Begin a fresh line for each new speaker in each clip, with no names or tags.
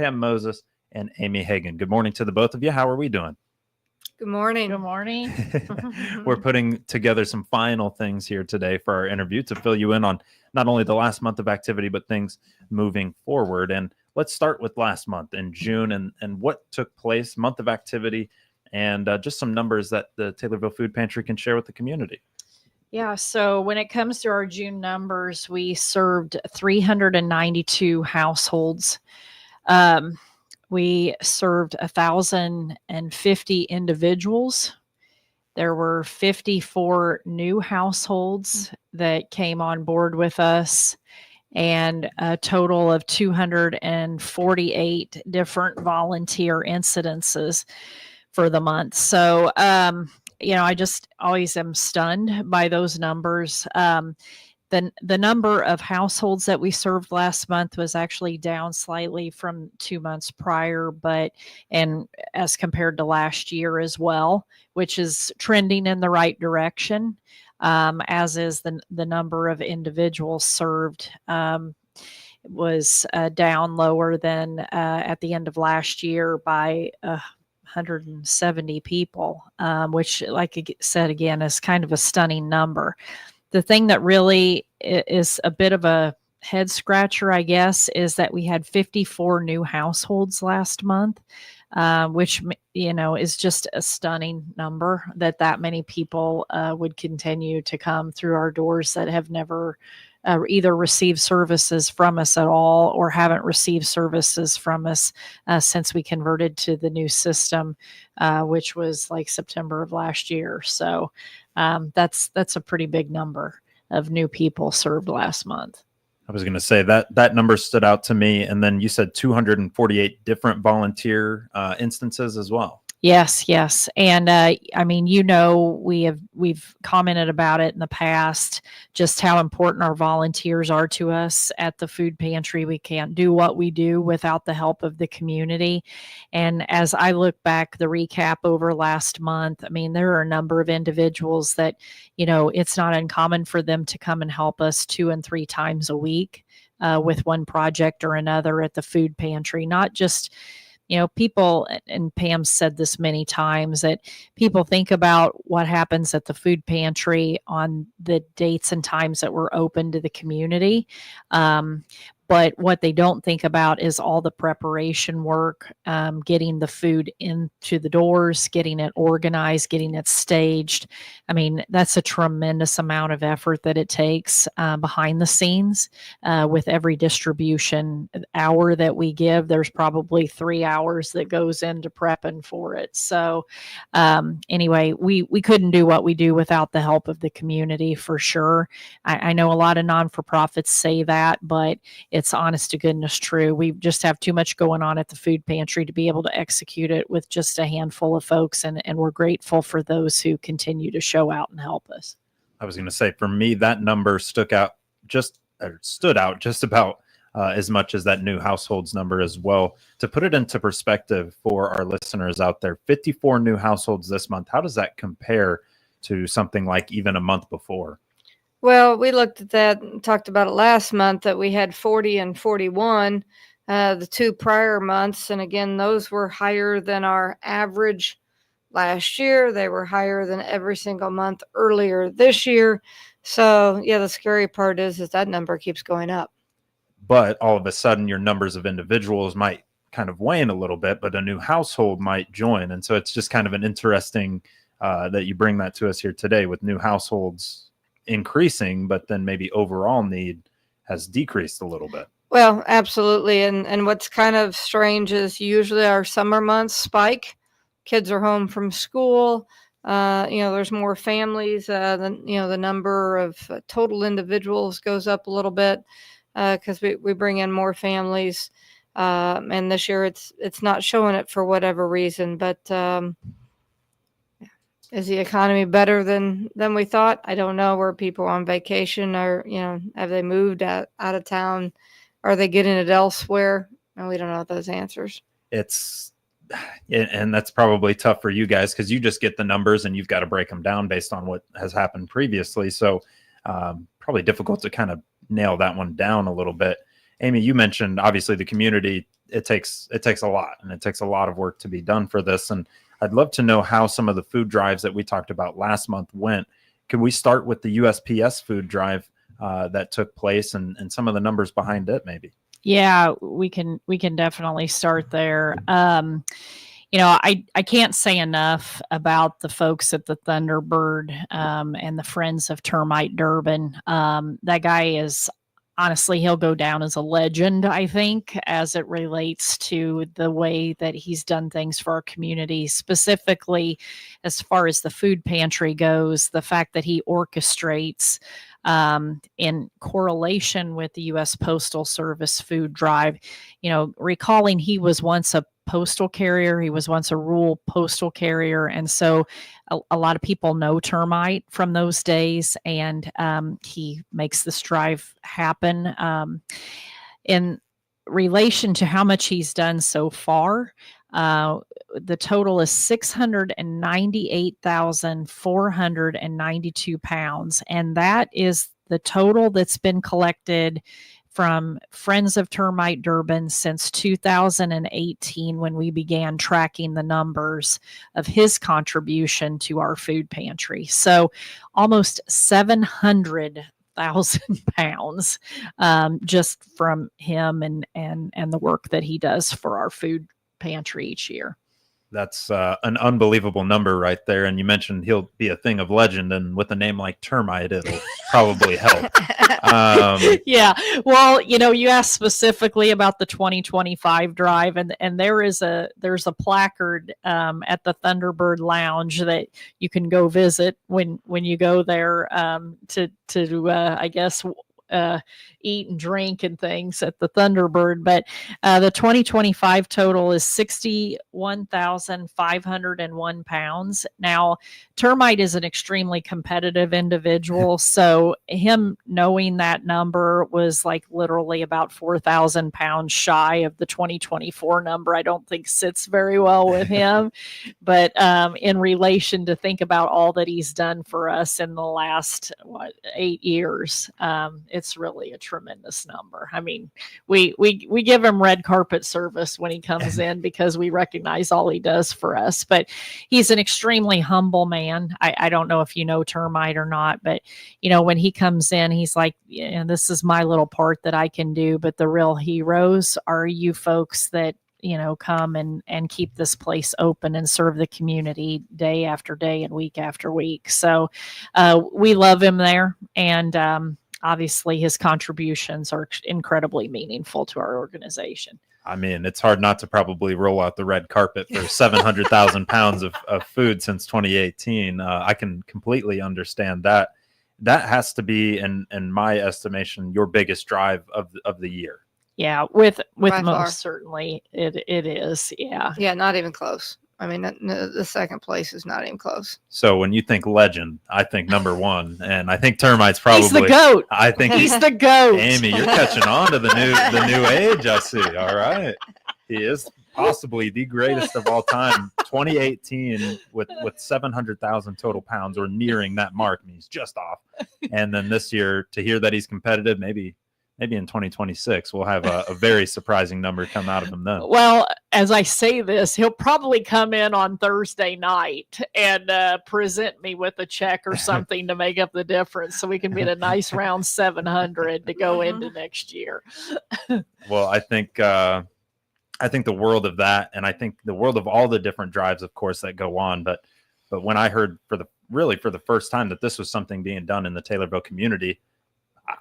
Pam Moses and Amy Hagan. Good morning to the both of you. How are we doing?
Good morning.
Good morning.
We're putting together some final things here today for our interview to fill you in on not only the last month of activity, but things moving forward. And let's start with last month in June and what took place, month of activity, and just some numbers that the Taylorville Food Pantry can share with the community.
Yeah, so when it comes to our June numbers, we served 392 households. We served 1,050 individuals. There were 54 new households that came on board with us, and a total of 248 different volunteer incidences for the month. So, I just always am stunned by those numbers. The number of households that we served last month was actually down slightly from 2 months prior, and as compared to last year as well, which is trending in the right direction, as is the number of individuals served. Was down lower than at the end of last year by 170 people, which, like I said again, is kind of a stunning number. The thing that really is a bit of a head scratcher, I guess, is that we had 54 new households last month, which, is just a stunning number that many people would continue to come through our doors that have never either received services from us at all or haven't received services from us since we converted to the new system, which was like September of last year. So that's a pretty big number of new people served last month.
I was going to say that number stood out to me. And then you said 248 different volunteer instances as well.
Yes. And we've commented about it in the past, just how important our volunteers are to us at the food pantry. We can't do what we do without the help of the community. And as I look back, the recap over last month, there are a number of individuals that, it's not uncommon for them to come and help us 2 and 3 times a week with one project or another at the food pantry, not just people, and Pam said this many times, that people think about what happens at the food pantry on the dates and times that we're open to the community. But what they don't think about is all the preparation work, getting the food into the doors, getting it organized, getting it staged. That's a tremendous amount of effort that it takes behind the scenes. With every distribution hour that we give, there's probably 3 hours that goes into prepping for it. So anyway, we couldn't do what we do without the help of the community, for sure. I know a lot of non-for-profits say that, but it's honest to goodness true. We just have too much going on at the food pantry to be able to execute it with just a handful of folks. And we're grateful for those who continue to show out and help us.
I was going to say, for me, that number stood out just about as much as that new households number as well. To put it into perspective for our listeners out there, 54 new households this month. How does that compare to something like even a month before?
Well, we looked at that and talked about it last month, that we had 40 and 41 the 2 prior months. And again, those were higher than our average last year. They were higher than every single month earlier this year. So, yeah, the scary part is that number keeps going up.
But all of a sudden, your numbers of individuals might kind of wane a little bit, but a new household might join. And so it's just kind of an interesting that you bring that to us here today, with new households increasing, but then maybe overall need has decreased a little bit.
Well, absolutely. And what's kind of strange is usually our summer months spike. Kids are home from school. There's more families. The number of total individuals goes up a little bit because we bring in more families. And this year it's not showing it for whatever reason. But is the economy better than we thought? I don't know. Were people on vacation, or have they moved out of town? Are they getting it elsewhere? And we don't know those answers.
And that's probably tough for you guys because you just get the numbers and you've got to break them down based on what has happened previously. So probably difficult to kind of nail that one down a little bit. Amy, you mentioned obviously the community it takes a lot, and it takes a lot of work to be done for this. And I'd love to know how some of the food drives that we talked about last month went. Can we start with the USPS food drive that took place and some of the numbers behind it, maybe?
Yeah, we can definitely start there. I can't say enough about the folks at the Thunderbird and the Friends of Termite Durban. That guy is, honestly, he'll go down as a legend, I think, as it relates to the way that he's done things for our community, specifically as far as the food pantry goes, the fact that he orchestrates in correlation with the U.S. Postal Service food drive. Recalling he was once a postal carrier, he was once a rural postal carrier, and so a lot of people know Termite from those days, and he makes this drive happen. In relation to how much he's done so far, the total is 698,492 pounds. And that is the total that's been collected from Friends of Termite Durban since 2018, when we began tracking the numbers of his contribution to our food pantry. So almost 700,000 pounds just from him and the work that he does for our food pantry each year.
That's an unbelievable number right there. And you mentioned he'll be a thing of legend, and with a name like Termite, it'll probably help.
Yeah. Well, you asked specifically about the 2025 drive, and there's a placard at the Thunderbird Lounge that you can go visit when you go there to I guess eat and drink and things at the Thunderbird. But the 2025 total is 61,501 pounds. Now, Termite is an extremely competitive individual, so him knowing that number was like literally about 4,000 pounds shy of the 2024 number. I don't think sits very well with him. But in relation to think about all that he's done for us in the last 8 years, it's really a tremendous number. I mean, we give him red carpet service when he comes in because we recognize all he does for us. But he's an extremely humble man. I don't know if you know Termite or not, but when he comes in, he's like, this is my little part that I can do. But the real heroes are you folks that come and keep this place open and serve the community day after day and week after week. So we love him there. And obviously his contributions are incredibly meaningful to our organization.
I mean, it's hard not to probably roll out the red carpet for 700,000 pounds of food since 2018. I can completely understand that. That has to be, in my estimation, your biggest drive of the year.
Yeah, with
By
most
far.
Certainly it is. Yeah.
Yeah, not even close. I mean, the second place is not even close.
So when you think legend, I think number one, and I think Termite's probably
He's the GOAT.
I think
He's the GOAT.
Amy, you're catching on to the new age, I see. All right. He is possibly the greatest of all time. 2018 with 700,000 total pounds, or nearing that mark. I mean, he's just off. And then this year, to hear that he's competitive, maybe in 2026, we'll have a very surprising number come out of him then.
Well, as I say this, he'll probably come in on Thursday night and present me with a check or something to make up the difference, so we can be at a nice round 700 to go into next year.
Well, I think the world of that, and I think the world of all the different drives, of course, that go on. But when I heard for the first time that this was something being done in the Taylorville community,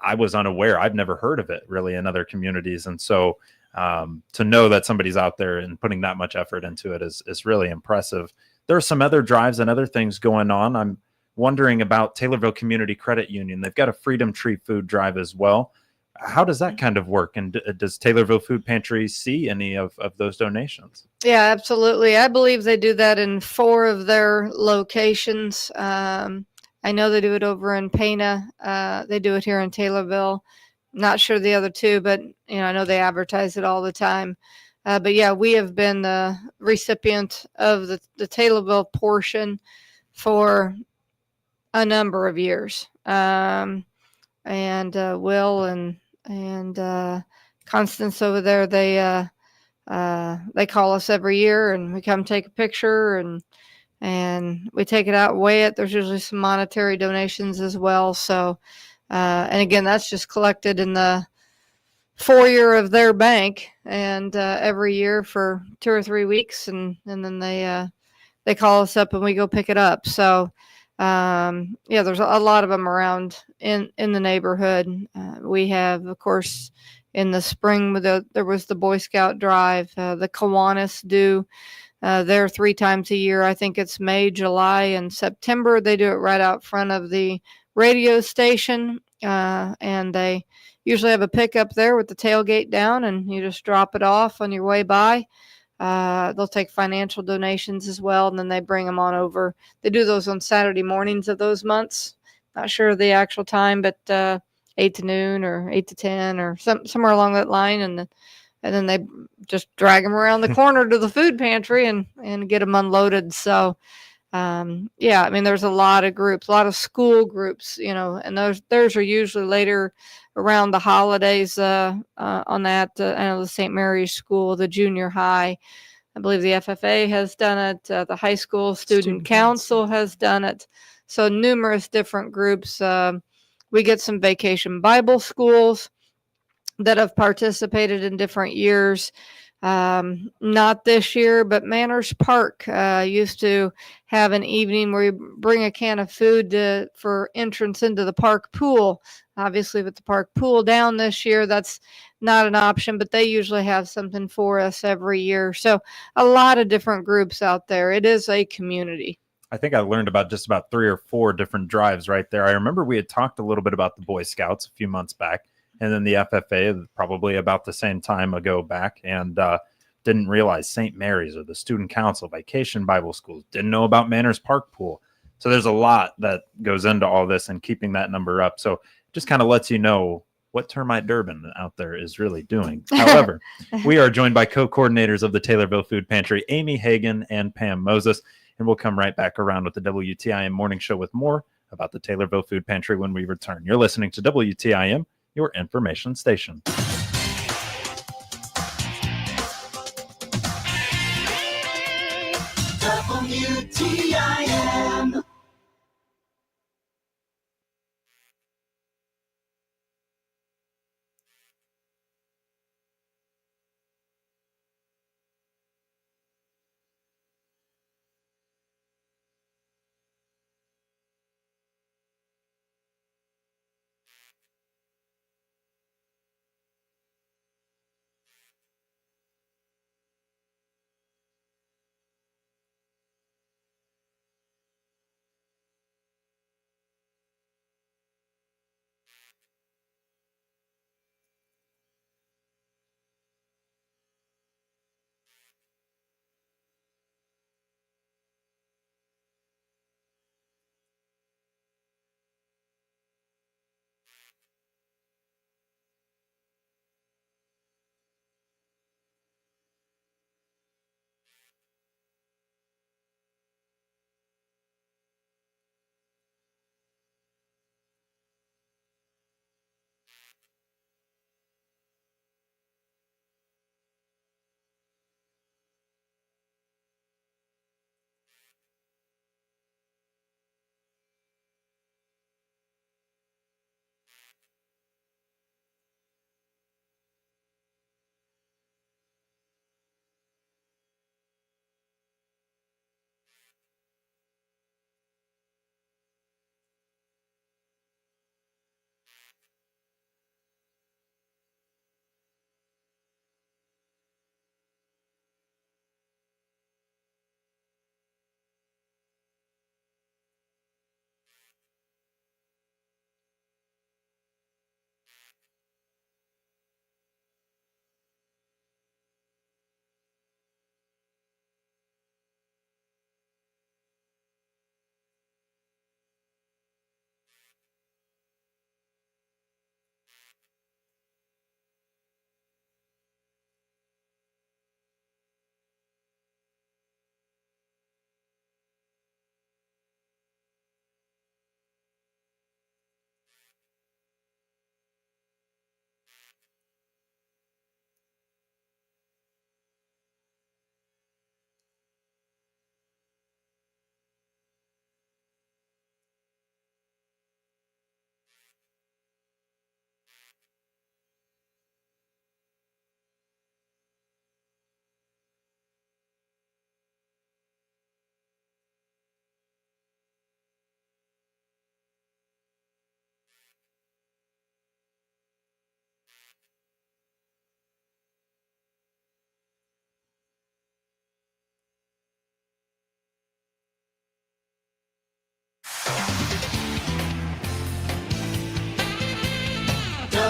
I was unaware. I've never heard of it really in other communities. And so to know that somebody's out there and putting that much effort into it is really impressive. There are some other drives and other things going on. I'm wondering about Taylorville Community Credit Union. They've got a Freedom Tree food drive as well. How does that kind of work? And does Taylorville Food Pantry see any of those donations?
Yeah, absolutely. I believe they do that in 4 of their locations. I know they do it over in Pana. They do it here in Taylorville. Not sure the other 2, but I know they advertise it all the time. But yeah, we have been the recipient of the Taylorville portion for a number of years. And Will and Constance over there, they they call us every year, and we come take a picture, and we take it out, weigh it. There's usually some monetary donations as well. So, and again, that's just collected in the foyer of their bank, and every year for 2 or 3 weeks, and then they call us up and we go pick it up. So, yeah, there's a lot of them around in the neighborhood. We have, of course, in the spring, there was the Boy Scout drive. The Kiwanis do there 3 times a year. I think it's May, July, and September. They do it right out front of the radio station, and they usually have a pickup there with the tailgate down, and you just drop it off on your way by. They'll take financial donations as well, and then they bring them on over. They do those on Saturday mornings of those months. Not sure the actual time, but 8 to noon or 8 to 10 or somewhere along that line, and then they just drag them around the corner to the food pantry and get them unloaded. So, yeah, I mean, there's a lot of groups, a lot of school groups, and theirs are usually later around the holidays. On that, I know the St. Mary's School, the junior high, I believe the FFA has done it. The high school student council has done it. So numerous different groups. We get some vacation Bible schools that have participated in different years. Not this year, but Manners Park used to have an evening where you bring a can of food for entrance into the park pool. Obviously, with the park pool down this year, that's not an option, but they usually have something for us every year. So a lot of different groups out there. It is a community.
I think I learned about just about 3 or 4 different drives right there. I remember we had talked a little bit about the Boy Scouts a few months back, and then the FFA probably about the same time ago back, and didn't realize St. Mary's or the Student Council, Vacation Bible Schools, didn't know about Manners Park Pool. So there's a lot that goes into all this and keeping that number up. So it just kind of lets you know what Termite Durbin out there is really doing. However, we are joined by co-coordinators of the Taylorville Food Pantry, Amy Hagan and Pam Moses, and we'll come right back around with the WTIM Morning Show with more about the Taylorville Food Pantry when we return. You're listening to WTIM, your information station.
WTIM.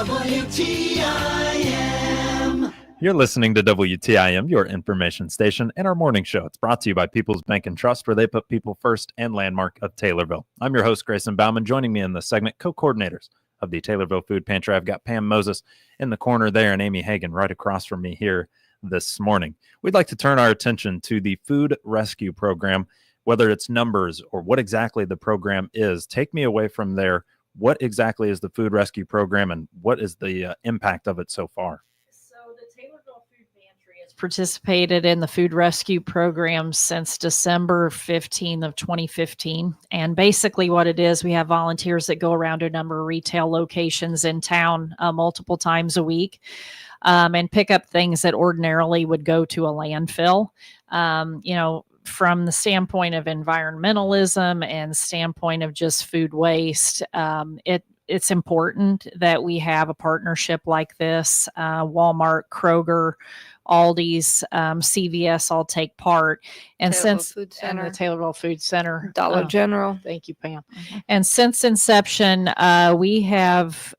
WTIM.
You're listening to WTIM, your information station, and our morning show. It's brought to you by People's Bank and Trust, where they put people first, and Landmark of Taylorville. I'm your host, Grayson Bauman. Joining me in this segment, co-coordinators of the Taylorville Food Pantry. I've got Pam Moses in the corner there and Amy Hagan right across from me here this morning. We'd like to turn our attention to the Food Rescue Program, whether it's numbers or what exactly the program is. Take me away from there. What exactly is the Food Rescue Program, and what is the impact of it so far?
Participated in the food rescue program since December 15th of 2015. And basically what it is, we have volunteers that go around to a number of retail locations in town multiple times a week and pick up things that ordinarily would go to a landfill. From the standpoint of environmentalism and standpoint of just food waste, it's important that we have a partnership like this. Walmart, Kroger, Aldi's, CVS all take part. And
Taylorville
the Taylorville Food Center,
Dollar General.
Thank you, Pam. And since inception, we have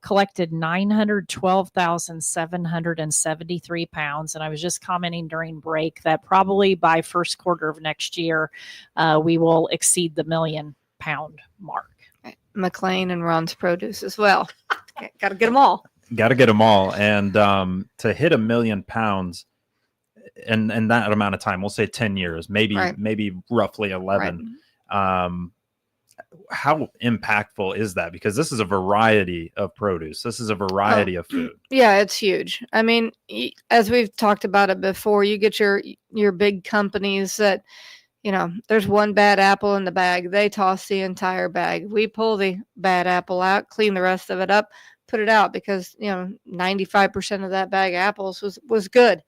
collected 912,773 pounds. And I was just commenting during break that probably by first quarter of next year, we will exceed the 1 million pound mark.
McLean and Ron's Produce as well. Got to get them all.
Got to get them all. And to hit 1 million pounds in that amount of time, we'll say 10 years, maybe roughly 11.
Right.
How impactful is that? Because this is a variety of produce. This is a variety of food.
Yeah, it's huge. I mean, as we've talked about it before, you get your big companies that, there's one bad apple in the bag. They toss the entire bag. We pull the bad apple out, clean the rest of it up, put it out because 95% of that bag of apples was good.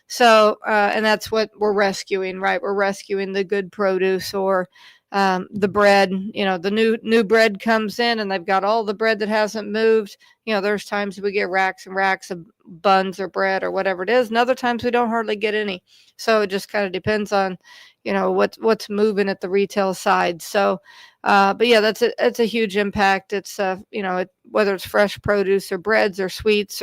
So and that's what we're rescuing, right? We're rescuing the good produce or the bread. The new bread comes in and they've got all the bread that hasn't moved. There's times we get racks and racks of buns or bread or whatever it is, and other times we don't hardly get any. So it just kind of depends on what's moving at the retail side. So but yeah, that's a huge impact. It's whether it's fresh produce or breads or sweets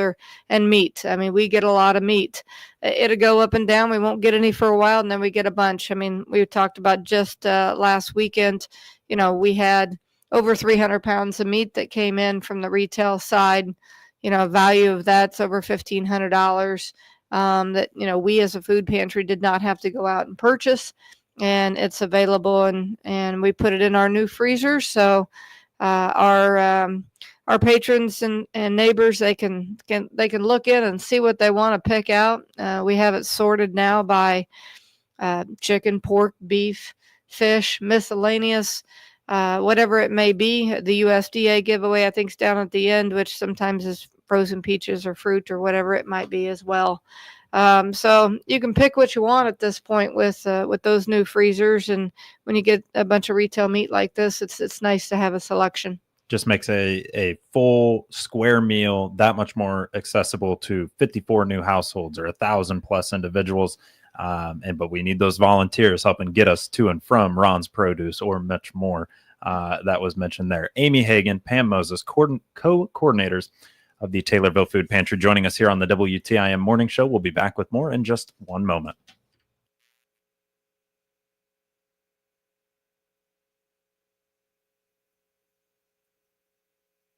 and meat. I mean, we get a lot of meat. It'll go up and down. We won't get any for a while, and then we get a bunch. I mean, we talked about just last weekend, we had over 300 pounds of meat that came in from the retail side. Value of that's over $1,500 that, we as a food pantry did not have to go out and purchase. And it's available, and we put it in our new freezers. So our patrons and neighbors, they can look in and see what they want to pick out. We have it sorted now by chicken, pork, beef, fish, miscellaneous, whatever it may be. The USDA giveaway, I think, is down at the end, which sometimes is frozen peaches or fruit or whatever it might be as well. So you can pick what you want at this point with those new freezers. And when you get a bunch of retail meat like this, it's nice to have a selection.
Just makes a full square meal that much more accessible to 54 new households or 1,000 plus individuals. But we need those volunteers helping get us to and from Ron's Produce or much more that was mentioned there. Amy Hagan, Pam Moses, co-coordinators of the Taylorville Food Pantry, joining us here on the WTIM Morning Show. We'll be back with more in just one moment.